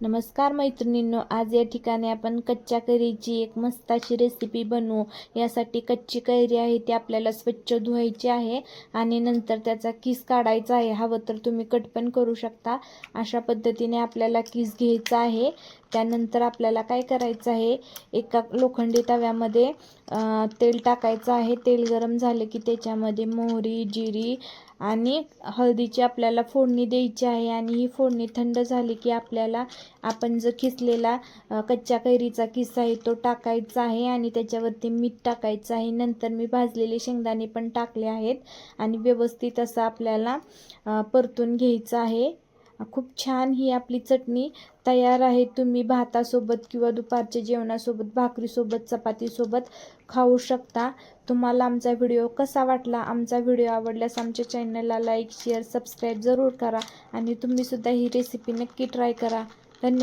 नमस्कार मैत्रिणींनो, आज या ठिकाणी आपण कच्च्या कैरीची एक मस्त अशी रेसिपी बनवू। यासाठी कच्ची कैरी आहे ती आपल्याला स्वच्छ धुवायची आहे आणि नंतर त्याचा किस काढायचा आहे। हवं तर तुम्ही कट पण करू शकता। अशा पद्धतीने आपल्याला किस घ्यायचा आहे। त्यानंतर आपल्याला काय करायचं आहे, एका लोखंडी तव्यामध्ये तेल टाकायचं आहे। तेल गरम झाले की त्याच्यामध्ये मोहरी, जिरी आणि हळदीची आपल्याला फोडणी द्यायची आहे आणि ही फोडणी थंड झाली की आपल्याला आपण जो किसलेला कच्च्या कैरीचा किस आहे तो टाकायचा आहे आणि त्याच्यावरती मीठ टाकायचं आहे। नंतर मी भाजलेले शेंगदाणे पण टाकले आहेत आणि व्यवस्थित असं आपल्याला परतून घ्यायचं आहे। खूप छान ही आपली चटणी तयार आहे। तुम्ही भातासोबत किंवा दुपारच्या जेवणासोबत, भाकरीसोबत, चपातीसोबत खाऊ शकता। तुम्हाला आमचा व्हिडिओ कसा वाटला? आमचा व्हिडिओ आवडल्यास आमच्या चॅनलला लाईक, शेअर, सबस्क्राईब जरूर करा आणि तुम्ही सुद्धा ही रेसिपी नक्की ट्राय करा। धन्यवाद।